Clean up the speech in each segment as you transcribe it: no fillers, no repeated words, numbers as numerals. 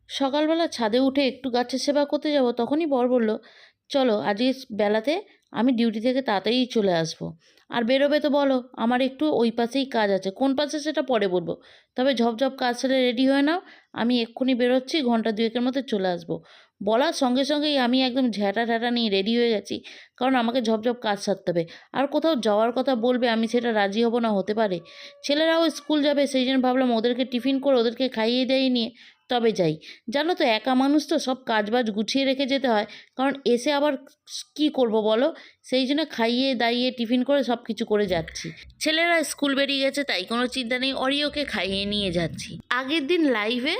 সকালবেলা ছাদে উঠে একটু গাছের সেবা করতে যাব, তখনই বর বলল, চলো আজকে বেলাতে আমি ডিউটি থেকে তাড়াতাড়ি চলে আসবো। আর বেরোবে তো বলো, আমার একটু ওই পাশেই কাজ আছে, কোন পাশে সেটা পরে বলবো। তবে ঝপঝপ কাজ সেরে রেডি হয়ে নাও, আমি এক্ষুনি বেরোচ্ছি, ঘন্টা দুয়েকের মধ্যে চলে আসবো। বলার সঙ্গে সঙ্গেই আমি একদম ঝ্যাঁটা ঠ্যাঁটা নিয়ে রেডি হয়ে গেছি, কারণ আমাকে ঝপঝপ কাজ সারতে হবে। আর কোথাও যাওয়ার কথা বলবে, আমি সেটা রাজি হব না, হতে পারে। ছেলেরাও স্কুল যাবে, সেই জন্য ভাবলাম ওদেরকে টিফিন করে ওদেরকে খাইয়ে দিয়ে নিয়ে তবে যাই। জানো তো, একা মানুষ তো, সব কাজবাজ গুছিয়ে রেখে যেতে হয়, কারণ এসে আবার কি করব বলো। সেই জন্য খাইয়ে দাইয়ে টিফিন করে সব কিছু করে যাচ্ছি। ছেলেরা স্কুল বেরিয়ে গেছে, তাই কোনো চিন্তা নেই, অরিওকে খাইয়ে নিয়ে যাচ্ছি। আগের দিন লাইভে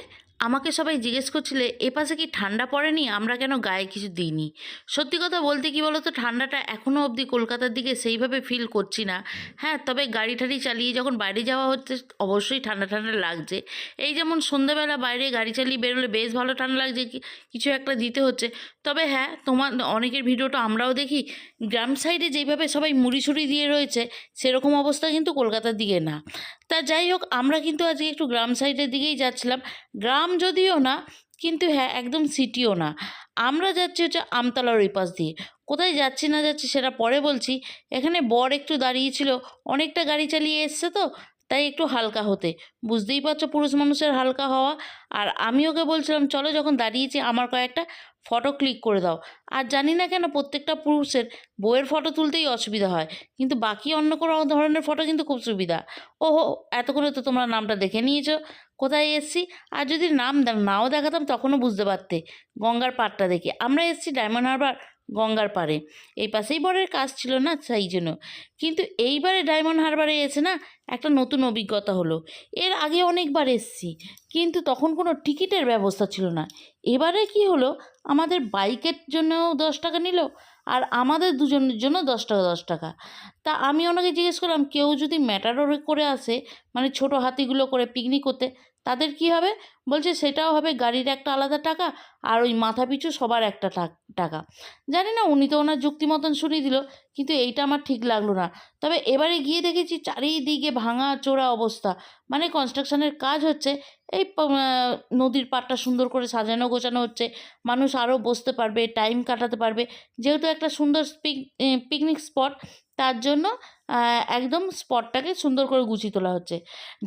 আমাকে সবাই জিজ্ঞেস করছিলে এপাশে কি ঠান্ডা পড়েনি, আমরা কেন গায়ে কিছু দিইনি। সত্যি কথা বলতে কি বলো তো, ঠান্ডাটা এখনও অবধি কলকাতার দিকে সেইভাবে ফিল করছি না। হ্যাঁ, তবে গাড়ি টাড়ি চালিয়ে যখন বাইরে যাওয়া হচ্ছে, অবশ্যই ঠান্ডা ঠান্ডা লাগছে। এই যেমন সন্ধ্যাবেলা বাইরে গাড়ি চালিয়ে বেরোলে বেশ ভালো ঠান্ডা লাগছে, কিছু একটা দিতে হচ্ছে। তবে হ্যাঁ, তোমার অনেকের ভিডিওটা আমরাও দেখি, গ্রাম সাইডে যেইভাবে সবাই মুড়ি ছুড়ি দিয়ে রয়েছে, সেরকম অবস্থা কিন্তু কলকাতার দিকে না। তা যাই হোক, আমরা কিন্তু আজকে একটু গ্রাম সাইডের দিকেই যাচ্ছিলাম। গ্রাম যদিও না, কিন্তু হ্যাঁ একদম সিটিও না। আমরা যাচ্ছি হচ্ছে আমতলার ওই পাশ দিয়ে। কোথায় যাচ্ছি না যাচ্ছি সেটা পরে বলছি। এখানে বর একটু দাঁড়িয়েছিল, অনেকটা গাড়ি চালিয়ে এসছে তো, তাই একটু হালকা হতে। বুঝতেই পারছো পুরুষ মানুষের হালকা হওয়া। আর আমি ওকে বলছিলাম, চলো যখন দাঁড়িয়েছি আমার কয়েকটা ফটো ক্লিক করে দাও। আর জানি না কেন প্রত্যেকটা পুরুষের বইয়ের ফটো তুলতেই অসুবিধা হয়, কিন্তু বাকি অন্য কোনো ধরনের ফটো কিন্তু খুব সুবিধা। ওহো, এতক্ষণে তো তোমরা নামটা দেখে নিয়েছো, কোথায় এসছি। আর যদি নাম নাও দেখাতাম তখনও বুঝতে পারতে, গঙ্গার পাড়টা দেখে। আমরা এসছি ডায়মন্ড হারবার, গঙ্গার পাড়ে। এই পাশেই বরের কাজ ছিল না, সেই জন্য। কিন্তু এইবারে ডায়মন্ড হারবারে এসে না একটা নতুন অভিজ্ঞতা হলো। এর আগে অনেকবার এসছি, কিন্তু তখন কোনো টিকিটের ব্যবস্থা ছিল না। এবারে কি হলো, আমাদের বাইকের জন্যও 10 টাকা নিল, আর আমাদের দুজনের জন্য 10 টাকা 10 টাকা। তা আমি ওনাকে জিজ্ঞেস করলাম, কেউ যদি ম্যাটাডোরে করে আসে, মানে ছোট হাতিগুলো করে পিকনিক করতে, তাদের কি হবে। বলছে সেটাও হবে, গাড়ির একটা আলাদা টাকা, আর ওই মাথা পিছু সবার একটা টাকা। জানি না, উনি তো ওনার যুক্তি মতন শুনিয়ে দিল, কিন্তু এইটা আমার ঠিক লাগলো না। তবে এবারে গিয়ে দেখেছি চারিদিকে ভাঙা চোরা অবস্থা, মানে কনস্ট্রাকশনের কাজ হচ্ছে। এই নদীর পাড়টা সুন্দর করে সাজানো গোছানো হচ্ছে, মানুষ আরও বসতে পারবে, টাইম কাটাতে পারবে, যেহেতু একটা সুন্দর পিকনিক স্পট, তার জন্য একদম স্পটটাকে সুন্দর করে গুছিয়ে তোলা হচ্ছে।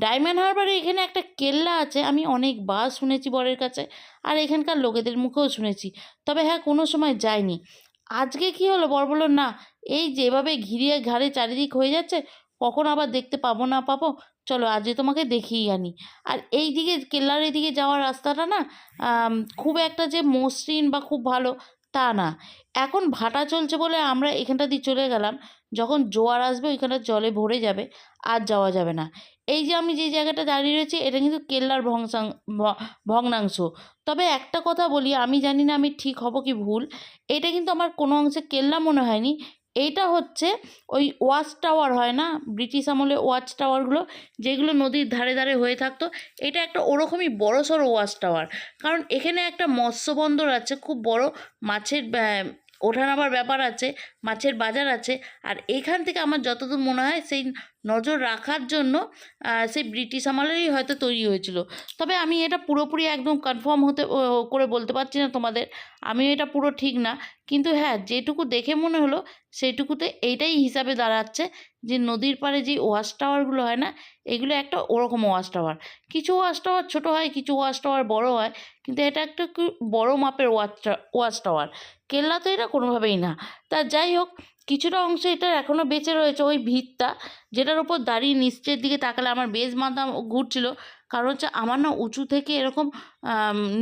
ডায়মন্ড হারবারে এখানে একটা কেল্লা আছে, আমি অনেকবার শুনেছি বরের কাছে, আর এখানকার লোকেদের মুখেও শুনেছি। তবে হ্যাঁ, কোনো সময় যাইনি। আজকে কি হলো, বর বলল, না এই যেভাবে ঘিরে ঘাড়ে চারিদিক হয়ে যাচ্ছে, কখন আবার দেখতে পাবো না পাবো, চলো আজকে তোমাকে দেখিয়ে আনি। আর এই দিকে কেল্লার এদিকে যাওয়ার রাস্তাটা না খুব একটা যে মসৃণ বা খুব ভালো তা না। এখন ভাটা চলছে বলে আমরা এখানটা দিয়ে চলে গেলাম, যখন জোয়ার আসবে ওইখানটা জলে ভরে যাবে, আর যাওয়া যাবে না। এই যে আমি যে জায়গাটা দাঁড়িয়ে রয়েছি, এটা কিন্তু কেল্লার ভগ্নাংশ। তবে একটা কথা বলি, আমি জানি না আমি ঠিক হব কি ভুল, এটা কিন্তু আমার কোনো অংশে কেল্লা মনে হয়নি। এইটা হচ্ছে ওই ওয়াচ টাওয়ার হয় না, ব্রিটিশ আমলে ওয়াচ টাওয়ারগুলো যেগুলো নদীর ধারে ধারে হয়ে থাকতো, এটা একটা ওরকমই বড় সড়ো ওয়াচ টাওয়ার। কারণ এখানে একটা মৎস্য বন্দর আছে, খুব বড় মাছের ওঠানামার ব্যাপার আছে, মাছের বাজার আছে। আর এখান থেকে আমার যতদূর মনে হয় সেই নজর রাখার জন্য সেই ব্রিটিশ আমলেরই হয়তো তৈরি হয়েছিল। তবে আমি এটা পুরোপুরি একদম কনফার্ম করে বলতে পারছি না তোমাদের, আমি এটা পুরো ঠিক না। কিন্তু হ্যাঁ, যেটুকু দেখে মনে হলো সেইটুকুতে এইটাই হিসাবে দাঁড়াচ্ছে, যে নদীর পাড়ে যে ওয়াচ টাওয়ারগুলো হয় না, এগুলো একটা ওরকম ওয়াচ টাওয়ার। কিছু ওয়াচ টাওয়ার ছোটো হয়, কিছু ওয়াচ টাওয়ার বড়ো হয়, কিন্তু এটা একটা কি বড়ো মাপের ওয়াচ টাওয়ার। কেল্লা তো এটা কোনোভাবেই না। তা যাই হোক, কিছুটা অংশ এটা এখনও বেঁচে রয়েছে, ওই ভিতটা যেটার উপর দাঁড়িয়ে নিচের দিকে তাকালে আমার বেশ মাথা ঘুরছিল। কারণ হচ্ছে আমার না উঁচু থেকে এরকম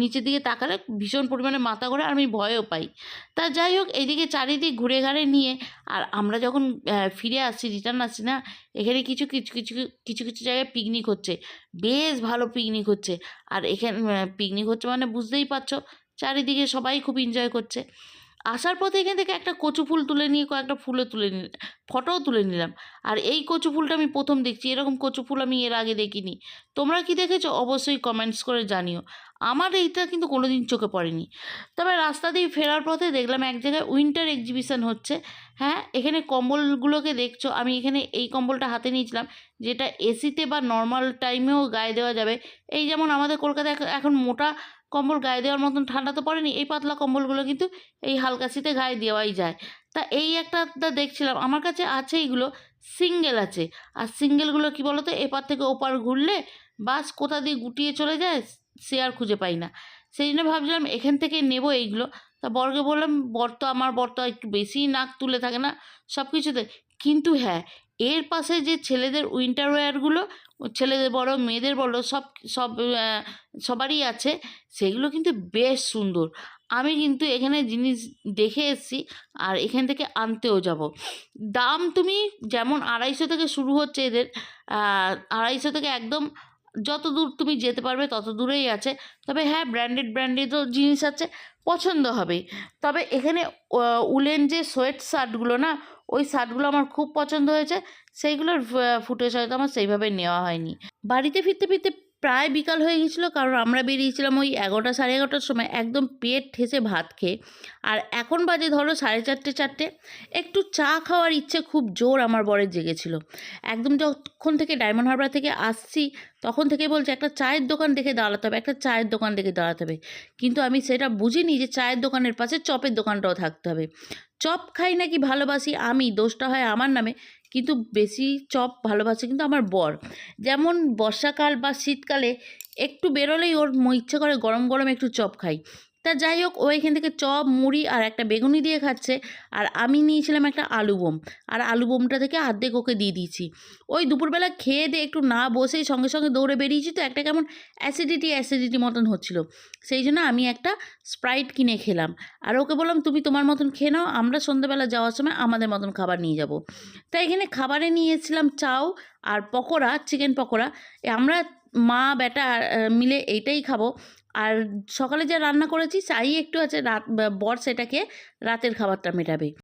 নিচের দিকে তাকালে ভীষণ পরিমাণে মাথা ঘোরে, আর আমি ভয়ও পাই। তা যাই হোক, এইদিকে চারিদিক ঘুরে ঘাড়ে নিয়ে, আর আমরা যখন ফিরে আসছি, রিটার্ন আসছি না, এখানে কিছু কিছু কিছু কিছু কিছু জায়গায় পিকনিক হচ্ছে, বেশ ভালো পিকনিক হচ্ছে। আর এখানে পিকনিক হচ্ছে মানে বুঝতেই পারছো, চারিদিকে সবাই খুব এনজয় করছে। আসার পথে এখান থেকে একটা কচু ফুল তুলে নিয়ে কয়েকটা ফুলও তুলে ফটোও তুলে নিলাম। আর এই কচু ফুলটা আমি প্রথম দেখছি, এরকম কচু ফুল আমি এর আগে দেখিনি। তোমরা কি দেখেছো অবশ্যই কমেন্টস করে জানিও, আমার এইটা কিন্তু কোনো দিন চোখে পড়েনি। তবে রাস্তা দিয়ে ফেরার পথে দেখলাম এক জায়গায় উইন্টার এক্সিবিশন হচ্ছে। হ্যাঁ, এখানে কম্বলগুলোকে দেখছো, আমি এখানে এই কম্বলটা হাতে নিয়েছিলাম, যেটা এসিতে বা নর্মাল টাইমেও গায়ে দেওয়া যাবে। এই যেমন আমাদের কলকাতায় এখন মোটা কম্বল গায়ে দেওয়ার মতন ঠান্ডা তো পড়েনি, এই পাতলা কম্বলগুলো কিন্তু এই হালকা শীতে গায়ে দেওয়াই যায়। তা এই একটা দেখছিলাম, আমার কাছে আছে এইগুলো, সিঙ্গেল আছে। আর সিঙ্গেলগুলো কী বলো তো, এপার থেকে ওপার ঘুরলে বাস কোথা দিয়ে গুটিয়ে চলে যায় সে আর খুঁজে পাই না। সেই জন্য ভাবছিলাম এখান থেকে নেব এইগুলো। তা বরকে বললাম, আমার বর তো একটু বেশিই নাক তুলে থাকে না সব কিছুতে, কিন্তু হ্যাঁ, এর পাশে যে ছেলেদের উইন্টার ওয়্যারগুলো, ছেলেদের বলো মেয়েদের বলো, সব সব সবারই আছে, সেগুলো কিন্তু বেশ সুন্দর। আমি কিন্তু এখানে জিনিস দেখে এসেছি আর এখান থেকে আনতেও যাব। দাম তুমি যেমন 250 থেকে শুরু হচ্ছে এদের, 250 থেকে একদম যত দূর তুমি যেতে পারবে তত দূরেই আছে। তবে হ্যাঁ, ব্র্যান্ডেডও জিনিস আছে, পছন্দ হবে। তবে এখানে উলেন যে সোয়েট শার্টগুলো না, ওই শার্টগুলো আমার খুব পছন্দ হয়েছে। সেইগুলোর ফুটেজ হয়তো আমার সেইভাবে নেওয়া হয়নি। বাড়িতে ফিরতে ফিরতে প্রায় বিকাল হয়ে গেছিলো, কারণ আমরা বেরিয়েছিলাম ওই 11টা সাড়ে 11টার সময়, একদম পেট ঠেসে ভাত খেয়ে। আর এখন বাজে ধরো 4:30 একটু চা খাওয়ার ইচ্ছে খুব জোর আমার বরের জেগেছিল। একদম যখন থেকে ডায়মন্ড হারবার থেকে আসছি তখন থেকেই বলছে একটা চায়ের দোকান দেখে দাঁড়াতে হবে, একটা চায়ের দোকান দেখে দাঁড়াতে হবে। কিন্তু আমি সেটা বুঝিনি যে চায়ের দোকানের পাশে চপের দোকানটাও থাকতে হবে। চপ খাই নাকি ভালোবাসি আমি, দোষটা হয় আমার নামে, কিন্তু বেশি চপ ভালোবাসে কিন্তু আমার বর। যেমন বর্ষাকাল বা শীতকালে একটু বেরোলেই ওর ইচ্ছে করে গরম গরম একটু চপ খাই। তা যাই হোক, ও এখান থেকে চপ, মুড়ি আর একটা বেগুনি দিয়ে খাচ্ছে, আর আমি নিয়েছিলাম একটা আলু বোম, আর আলু বোমটা থেকে অর্ধেক ওকে দিয়ে দিয়েছি। ওই দুপুরবেলা খেয়ে দিয়ে একটু না বসেই সঙ্গে সঙ্গে দৌড়ে বেরিয়েছি, তো একটা কেমন অ্যাসিডিটি মতন হচ্ছিল। সেই জন্য আমি একটা স্প্রাইট কিনে খেলাম, আর ওকে বললাম তুমি তোমার মতন খেয়ে নাও, আমরা সন্ধ্যেবেলা যাওয়ার সময় আমাদের মতন খাবার নিয়ে যাব। তাই এখানে খাবারে নিয়ে এসেছিলাম চাউ আর পকোড়া, চিকেন পকোড়া। আমরা মা বেটা মিলে এইটাই খাবো। আর সকালে যা রান্না করেছি তাই একটু আছে, বর সেটাকে রাতের খাবারটা মেটাবে।